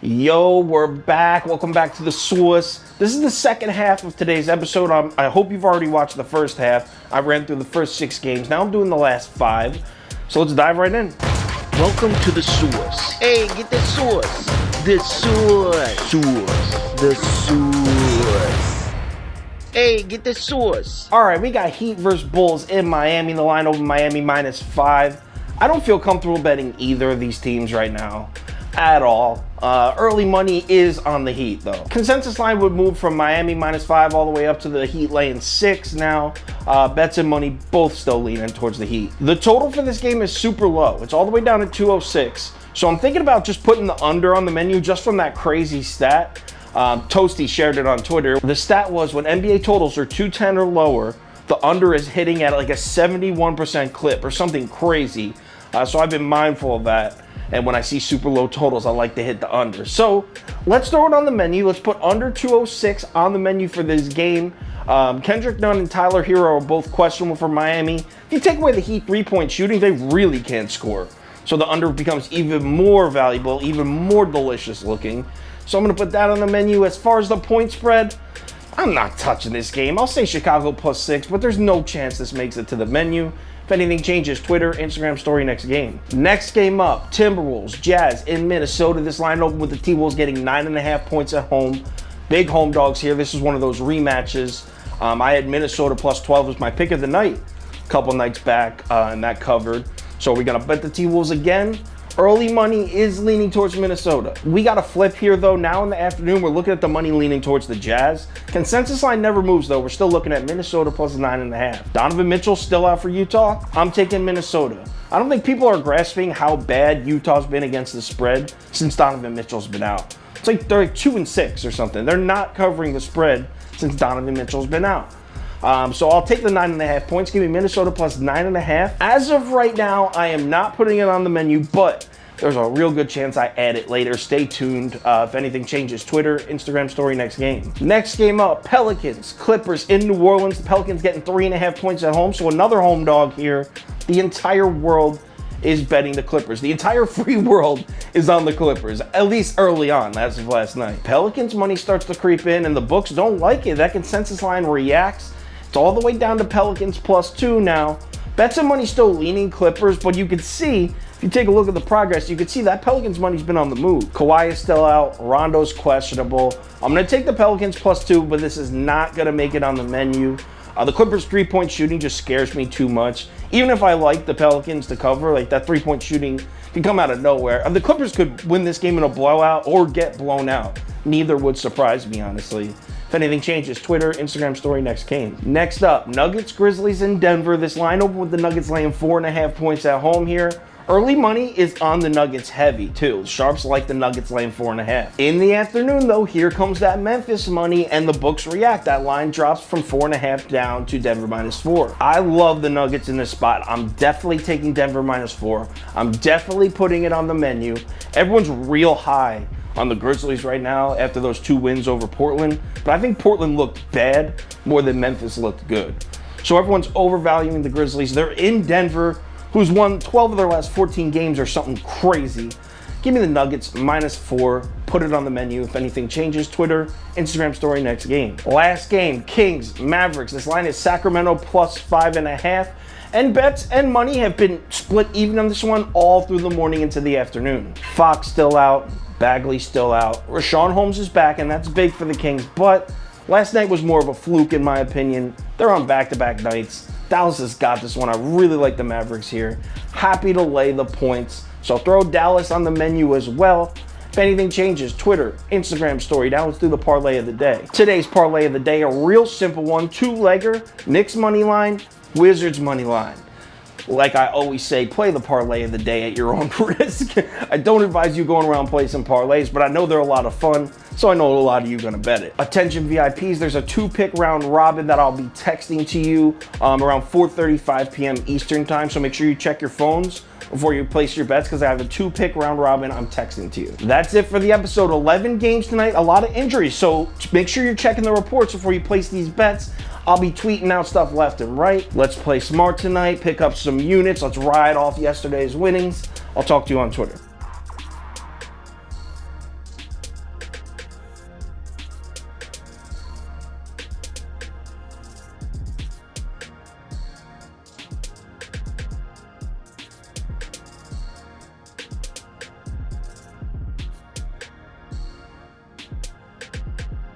Yo, we're back. Welcome back to the source. This is the second half of today's episode. I hope you've already watched the first half. I ran through the first 6 games. Now I'm doing the last 5. So let's dive right in. Welcome to the source. Hey, get the source. The source. The source. Hey, get the source. All right, we got Heat versus Bulls in Miami. The line over Miami -5. I don't feel comfortable betting either of these teams right now at all. Early money is on the Heat though. Consensus line would move from Miami -5 all the way up to the Heat laying 6 now. Bets and money both still leaning towards the Heat. The total for this game is super low. It's all the way down to 206. So I'm thinking about just putting the under on the menu just from that crazy stat. Toasty shared it on Twitter. The stat was when NBA totals are 210 or lower, the under is hitting at like a 71% clip or something crazy. So I've been mindful of that. And when I see super low totals, I like to hit the under. So let's throw it on the menu. Let's put under 206 on the menu for this game. Kendrick Nunn and Tyler Hero are both questionable for Miami. If you take away the Heat 3-point shooting, they really can't score. So the under becomes even more valuable, even more delicious looking. So I'm going to put that on the menu. As far as the point spread, I'm not touching this game. I'll say Chicago +6, but there's no chance this makes it to the menu. If anything changes, Twitter, Instagram story next game. Next game up, Timberwolves, Jazz in Minnesota. This line opened with the T-Wolves getting 9.5 points at home. Big home dogs here. This is one of those rematches. I had Minnesota +12 as my pick of the night a couple nights back, and that covered. So we're going to bet the T-Wolves again. Early money is leaning towards Minnesota. We got a flip here, though. Now in the afternoon, we're looking at the money leaning towards the Jazz. Consensus line never moves, though. We're still looking at Minnesota +9.5. Donovan Mitchell still out for Utah. I'm taking Minnesota. I don't think people are grasping how bad Utah's been against the spread since Donovan Mitchell's been out. It's like they're 2-6 or something. They're not covering the spread since Donovan Mitchell's been out. So I'll take the 9.5 points. Give me Minnesota +9.5. As of right now, I am not putting it on the menu, but there's a real good chance I add it later. Stay tuned. If anything changes, Twitter, Instagram story next game. Next game up, Pelicans, Clippers in New Orleans. The Pelicans getting 3.5 points at home, so another home dog here. The entire world is betting the Clippers. The entire free world is on the Clippers, at least early on, as of last night. Pelicans money starts to creep in, and the books don't like it. That consensus line reacts. It's all the way down to Pelicans +2 now. Bets and money still leaning Clippers, but you can see, if you take a look at the progress, you can see that Pelicans money's been on the move. Kawhi is still out. Rondo's questionable. I'm going to take the Pelicans +2, but this is not going to make it on the menu. The Clippers 3-point shooting just scares me too much. Even if I like the Pelicans to cover, like that 3-point shooting can come out of nowhere. The Clippers could win this game in a blowout or get blown out. Neither would surprise me, honestly. If anything changes, Twitter, Instagram story next game. Next up, Nuggets, Grizzlies in Denver. This line opened with the Nuggets laying 4.5 points at home here. Early money is on the Nuggets heavy, too. The Sharps like the Nuggets laying 4.5. In the afternoon, though, here comes that Memphis money, and the books react. That line drops from 4.5 down to Denver -4. I love the Nuggets in this spot. I'm definitely taking Denver -4. I'm definitely putting it on the menu. Everyone's real high on the Grizzlies right now after those 2 wins over Portland, but I think Portland looked bad more than Memphis looked good. So everyone's overvaluing the Grizzlies. They're in Denver, who's won 12 of their last 14 games or something crazy. Give me the Nuggets -4. Put it on the menu. If anything changes, Twitter, Instagram story next game. Last game, Kings, Mavericks. This line is Sacramento +5.5. And bets and money have been split even on this one all through the morning into the afternoon. Fox still out. Bagley still out. Rashawn Holmes is back, and that's big for the Kings, but last night was more of a fluke in my opinion. They're on back-to-back nights. Dallas has got this one. I really like the Mavericks here. Happy to lay the points. So throw Dallas on the menu as well. If anything changes, Twitter, Instagram story. Now let's do the parlay of the day. Today's parlay of the day, a real simple one. 2-legger, Knicks money line, Wizards money line. Like I always say, play the parlay of the day at your own risk. I don't advise you going around placing parlays, but I know they're a lot of fun, so I know a lot of you are going to bet it. Attention VIPs, there's a 2-pick round robin that I'll be texting to you around 4:35 p.m. Eastern time, so make sure you check your phones before you place your bets because I have a 2-pick round robin I'm texting to you. That's it for the episode. 11 games tonight, a lot of injuries, so make sure you're checking the reports before you place these bets. I'll be tweeting out stuff left and right. Let's play smart tonight, pick up some units. Let's ride off yesterday's winnings. I'll talk to you on Twitter.